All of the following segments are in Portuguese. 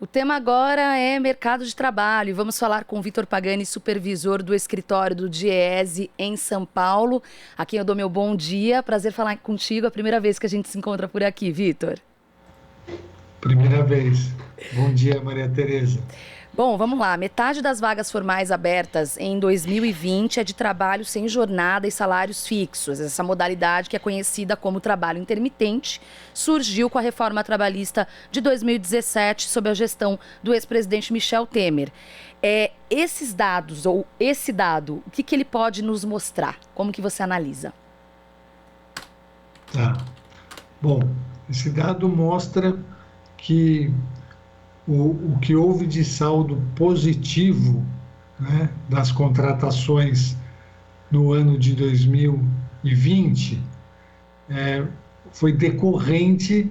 O tema agora é mercado de trabalho e vamos falar com o Vitor Pagani, supervisor do escritório do Diese em São Paulo, a quem eu dou meu bom dia. Prazer falar contigo, é a primeira vez que a gente se encontra por aqui, Vitor. Primeira vez. Bom dia, Maria Tereza. Bom, vamos lá. Metade das vagas formais abertas em 2020 é de trabalho sem jornada e salários fixos. Essa modalidade, que é conhecida como trabalho intermitente, surgiu com a reforma trabalhista de 2017, sob a gestão do ex-presidente Michel Temer. Esses dados, ou esse dado, o que ele pode nos mostrar? Como que você analisa? Tá. Bom, esse dado mostra que o que houve de saldo positivo, né, das contratações no ano de 2020 foi decorrente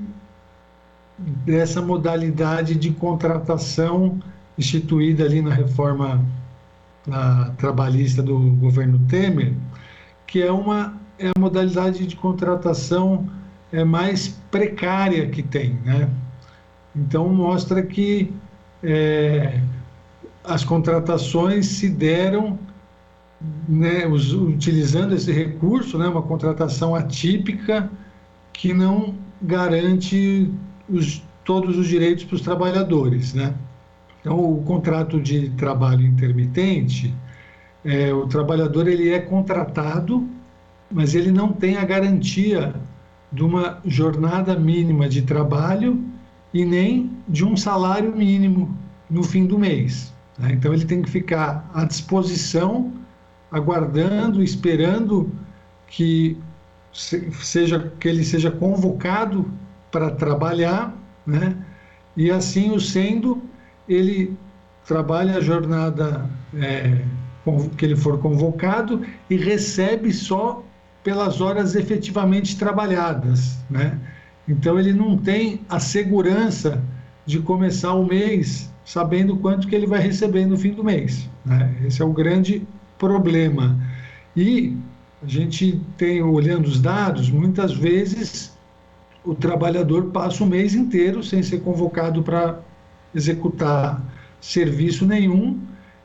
dessa modalidade de contratação instituída ali na reforma trabalhista do governo Temer, que é a modalidade de contratação mais precária que tem, né? Então, mostra que as contratações se deram, né, utilizando esse recurso, né, uma contratação atípica que não garante todos os direitos para os trabalhadores, né? Então, o contrato de trabalho intermitente, o trabalhador ele é contratado, mas ele não tem a garantia de uma jornada mínima de trabalho e nem de um salário mínimo no fim do mês, né? Então, ele tem que ficar à disposição, aguardando, esperando que ele seja convocado para trabalhar, né? E assim o sendo, ele trabalha a jornada que ele for convocado e recebe só pelas horas efetivamente trabalhadas, né? Então, ele não tem a segurança de começar o mês sabendo quanto que ele vai receber no fim do mês, né? Esse é o grande problema. E a gente tem, olhando os dados, muitas vezes o trabalhador passa o mês inteiro sem ser convocado para executar serviço nenhum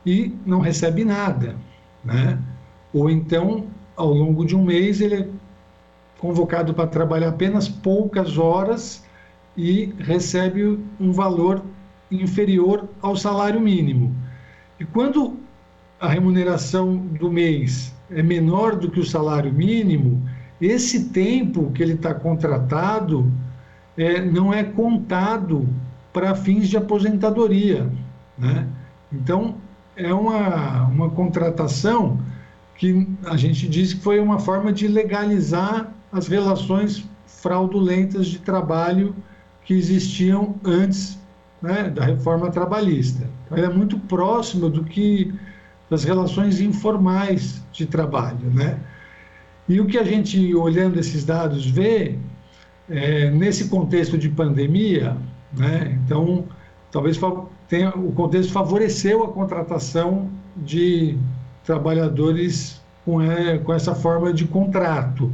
e não recebe nada, né? Ou então, ao longo de um mês, ele é convocado para trabalhar apenas poucas horas e recebe um valor inferior ao salário mínimo. E quando a remuneração do mês é menor do que o salário mínimo, esse tempo que ele está contratado não é contado para fins de aposentadoria, né? Então, é uma contratação que a gente diz que foi uma forma de legalizar as relações fraudulentas de trabalho que existiam antes, né, da reforma trabalhista. Então, ela é muito próxima das relações informais de trabalho, né? E o que a gente, olhando esses dados, vê, nesse contexto de pandemia, né, então, talvez o contexto favoreceu a contratação de trabalhadores com essa forma de contrato.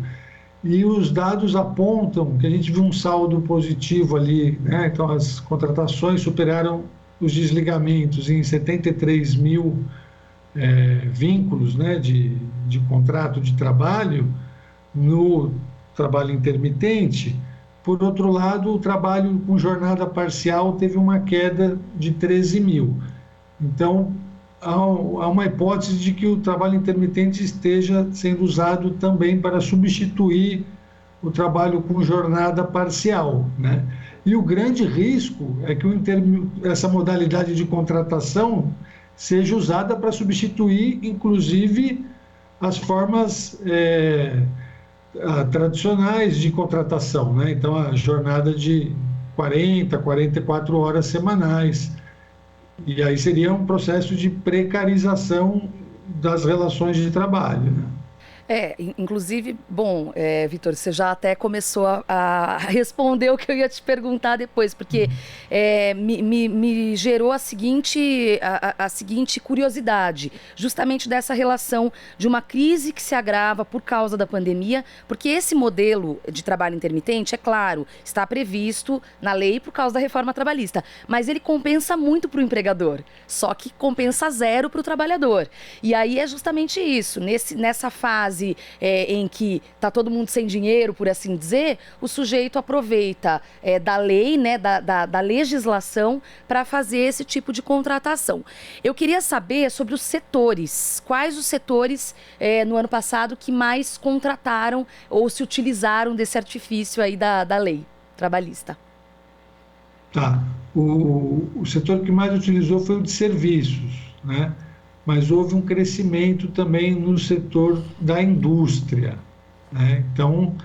E os dados apontam que a gente viu um saldo positivo ali, né? Então, as contratações superaram os desligamentos em 73 mil vínculos, né, de contrato de trabalho no trabalho intermitente. Por outro lado, o trabalho com jornada parcial teve uma queda de 13 mil. Então, há uma hipótese de que o trabalho intermitente esteja sendo usado também para substituir o trabalho com jornada parcial, né? E o grande risco é que essa modalidade de contratação seja usada para substituir, inclusive, as formas tradicionais de contratação, né? Então, a jornada de 40, 44 horas semanais. E aí seria um processo de precarização das relações de trabalho, né? Inclusive, bom, Vitor, você já até começou a responder o que eu ia te perguntar depois, porque me gerou a seguinte curiosidade, justamente dessa relação de uma crise que se agrava por causa da pandemia, porque esse modelo de trabalho intermitente, é claro, está previsto na lei por causa da reforma trabalhista, mas ele compensa muito para o empregador, só que compensa zero para o trabalhador. E aí é justamente isso, nessa fase em que está todo mundo sem dinheiro, por assim dizer, o sujeito aproveita da lei, né, da legislação para fazer esse tipo de contratação. Eu queria saber sobre os setores. Quais os setores no ano passado que mais contrataram ou se utilizaram desse artifício aí da lei trabalhista? Tá. O setor que mais utilizou foi o de serviços, né? Mas houve um crescimento também no setor da indústria, né? Então,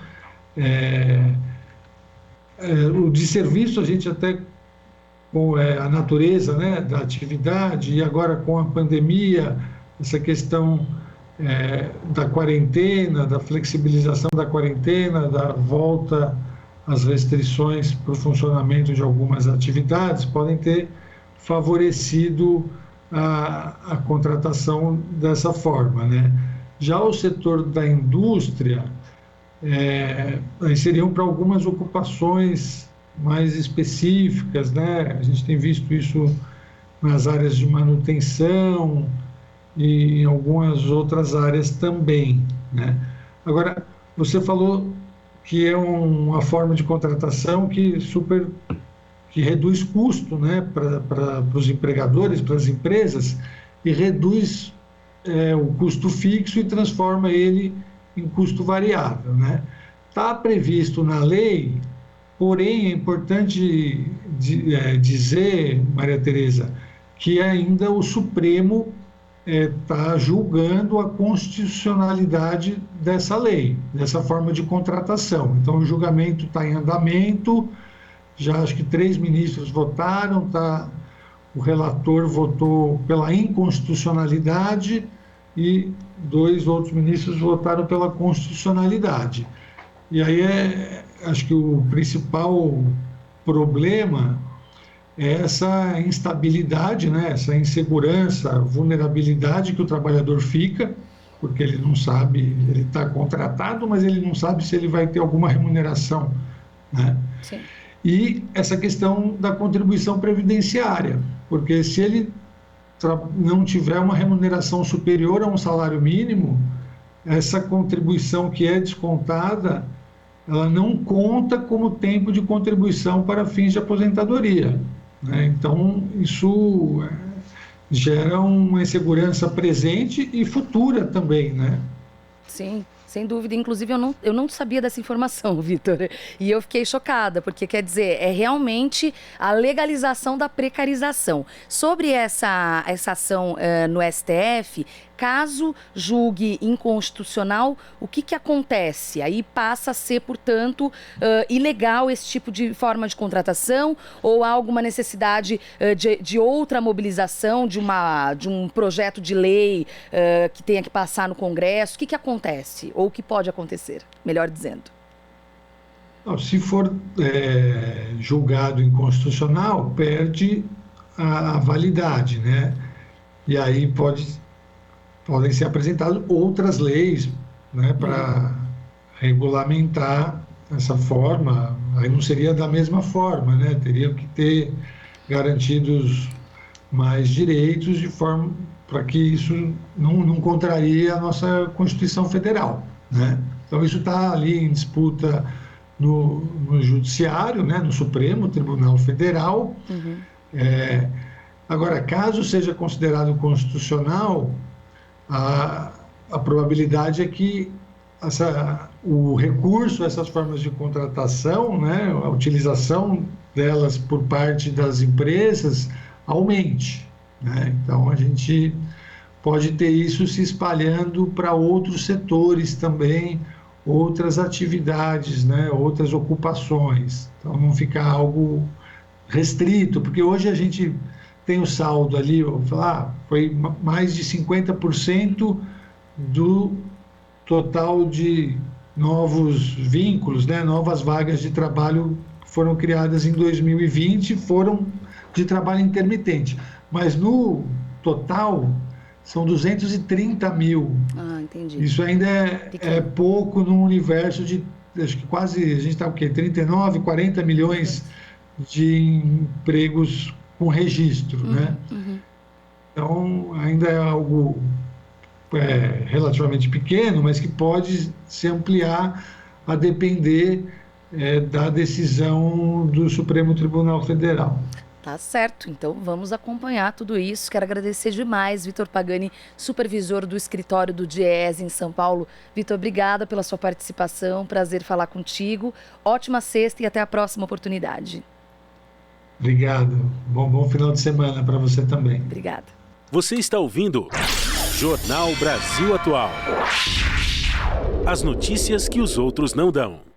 o de serviço a gente até com a natureza, né, da atividade e agora com a pandemia, essa questão da quarentena, da flexibilização da quarentena, da volta às restrições para o funcionamento de algumas atividades podem ter favorecido a contratação dessa forma, né? Já o setor da indústria aí seriam para algumas ocupações mais específicas, né? A gente tem visto isso nas áreas de manutenção e em algumas outras áreas também, né? Agora, você falou que é uma forma de contratação que reduz custo, né, para os empregadores, para as empresas, e reduz o custo fixo e transforma ele em custo variável, né? Está previsto na lei, porém é importante dizer, Maria Tereza, que ainda o Supremo está julgando a constitucionalidade dessa lei, dessa forma de contratação. Então, o julgamento está em andamento, já acho que 3 ministros votaram, o relator votou pela inconstitucionalidade e 2 outros ministros votaram pela constitucionalidade. E aí acho que o principal problema é essa instabilidade, né? Essa insegurança, vulnerabilidade que o trabalhador fica, porque ele não sabe, ele está contratado, mas ele não sabe se ele vai ter alguma remuneração, né? Sim. E essa questão da contribuição previdenciária, porque se ele não tiver uma remuneração superior a um salário mínimo, essa contribuição que é descontada, ela não conta como tempo de contribuição para fins de aposentadoria, né? Então, isso gera uma insegurança presente e futura também, né? Sim, sem dúvida. Inclusive, eu não sabia dessa informação, Vitor. E eu fiquei chocada, porque quer dizer, é realmente a legalização da precarização. Sobre essa ação no STF, caso julgue inconstitucional, o que acontece? Aí passa a ser, portanto, ilegal esse tipo de forma de contratação, ou há alguma necessidade de outra mobilização, de um projeto de lei que tenha que passar no Congresso? O que acontece? Ou o que pode acontecer, melhor dizendo? Se for julgado inconstitucional, perde a validade, né? E aí podem ser apresentadas outras leis, né, para regulamentar essa forma. Aí não seria da mesma forma, né? Teria que ter garantidos mais direitos de forma para que isso não contraria a nossa Constituição Federal, né? Então isso está ali em disputa no Judiciário, né, no Supremo Tribunal Federal. Agora, caso seja considerado constitucional, a probabilidade é que o recurso a essas formas de contratação, né, a utilização delas por parte das empresas aumente, né? Então, a gente pode ter isso se espalhando para outros setores também, outras atividades, né, outras ocupações. Então, não ficar algo restrito, porque hoje a gente tem o saldo ali, foi mais de 50% do total de novos vínculos, né, novas vagas de trabalho que foram criadas em 2020 foram de trabalho intermitente. Mas no total são 230 mil. Ah, entendi. Isso ainda é pouco no universo de, acho que quase, a gente está o quê? 39, 40 milhões de empregos com registro, né? Então, ainda é algo relativamente pequeno, mas que pode se ampliar a depender da decisão do Supremo Tribunal Federal. Tá certo, então vamos acompanhar tudo isso. Quero agradecer demais, Vitor Pagani, supervisor do escritório do DIEESE em São Paulo. Vitor, obrigada pela sua participação, prazer falar contigo. Ótima sexta e até a próxima oportunidade. Obrigado. Bom final de semana para você também. Obrigada. Você está ouvindo Jornal Brasil Atual. As notícias que os outros não dão.